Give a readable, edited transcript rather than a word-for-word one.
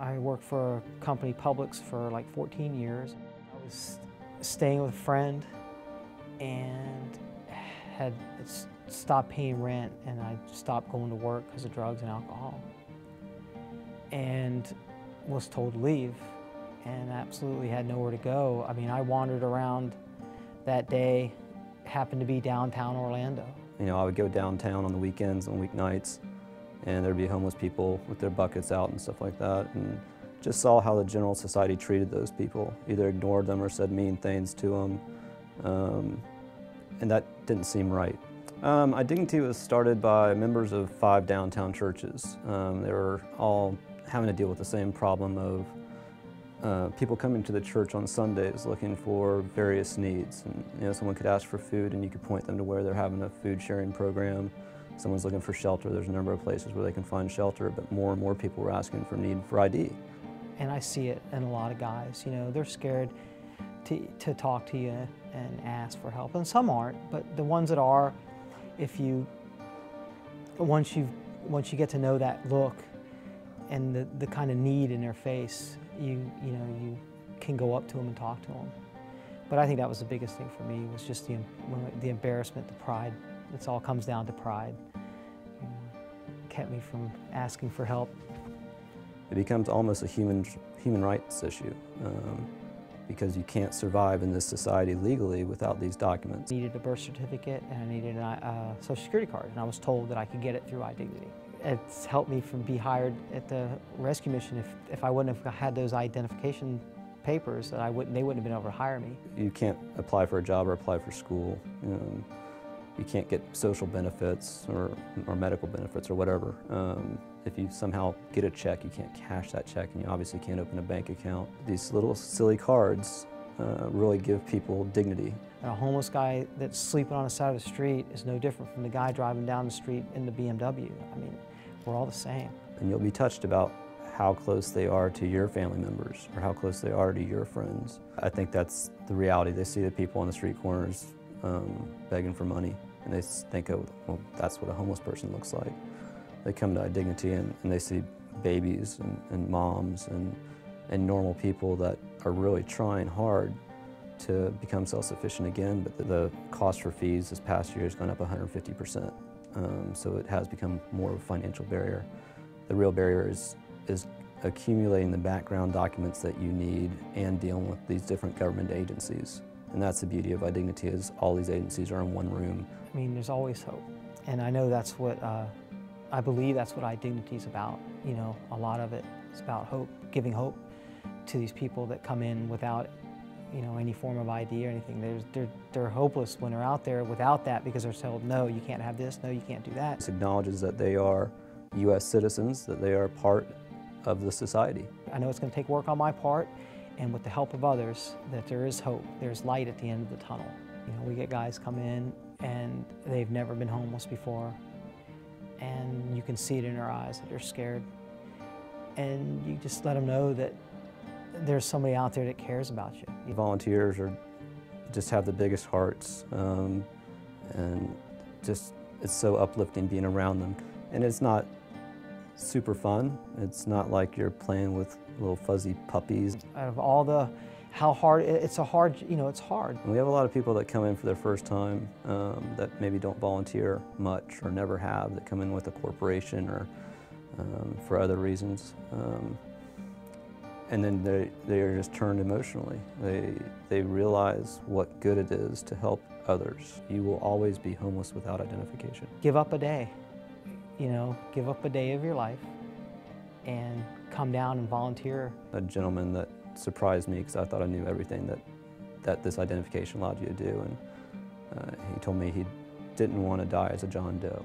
I worked for a company, Publix, for like 14 years. I was staying with a friend and had stopped paying rent, and I stopped going to work because of drugs and alcohol. And was told to leave and absolutely had nowhere to go. I mean, I wandered around that day, happened to be downtown Orlando. You know, I would go downtown on the weekends and weeknights, and there'd be homeless people with their buckets out and stuff like that, and just saw how the general society treated those people, either ignored them or said mean things to them, and that didn't seem right. IDignity was started by members of 5 downtown churches. They were all having to deal with the same problem of people coming to the church on Sundays looking for various needs. And, you know, someone could ask for food and you could point them to where they're having a food sharing program. Someone's looking for shelter. There's a number of places where they can find shelter, but more and more people were asking for need for ID. And I see it in a lot of guys. You know, they're scared to talk to you and ask for help. And some aren't, but the ones that are, once you get to know that look and the kind of need in their face, you can go up to them and talk to them. But I think that was the biggest thing for me, was just the embarrassment, the pride. It all comes down to pride. You know, kept me from asking for help. It becomes almost a human rights issue because you can't survive in this society legally without these documents. I needed a birth certificate and I needed a Social Security card, and I was told that I could get it through IDignity. It's helped me from be hired at the rescue mission. If I wouldn't have had those identification papers, that they wouldn't have been able to hire me. You can't apply for a job or apply for school. You can't get social benefits or medical benefits or whatever. If you somehow get a check, you can't cash that check, and you obviously can't open a bank account. These little silly cards really give people dignity. A homeless guy that's sleeping on the side of the street is no different from the guy driving down the street in the BMW. I mean, we're all the same. And you'll be touched about how close they are to your family members or how close they are to your friends. I think that's the reality. They see the people on the street corners begging for money, and they think, oh, well, that's what a homeless person looks like. They come to IDignity and they see babies and moms and normal people that are really trying hard to become self-sufficient again, but the cost for fees this past year has gone up 150%. So it has become more of a financial barrier. The real barrier is accumulating the background documents that you need and dealing with these different government agencies. And that's the beauty of IDignity, is all these agencies are in one room. I mean, there's always hope. And I know that's what, I believe that's what IDignity is about. You know, a lot of it is about hope, giving hope to these people that come in without, you know, any form of ID or anything. They're hopeless when they're out there without that, because they're told, no, you can't have this, no, you can't do that. This acknowledges that they are U.S. citizens, that they are part of the society. I know it's going to take work on my part, and with the help of others, that there is hope. There's light at the end of the tunnel. You know, we get guys come in and they've never been homeless before, and you can see it in their eyes that they're scared. And you just let them know that there's somebody out there that cares about you. Volunteers just have the biggest hearts, and just it's so uplifting being around them. And it's not super fun. It's not like you're playing with little fuzzy puppies. Out of all the, how hard, it's hard. And we have a lot of people that come in for their first time that maybe don't volunteer much or never have, that come in with a corporation or for other reasons. And then they are just turned emotionally. They realize what good it is to help others. You will always be homeless without identification. Give up a day. You know, give up a day of your life and come down and volunteer. A gentleman that surprised me, because I thought I knew everything that this identification allowed you to do, and he told me he didn't want to die as a John Doe.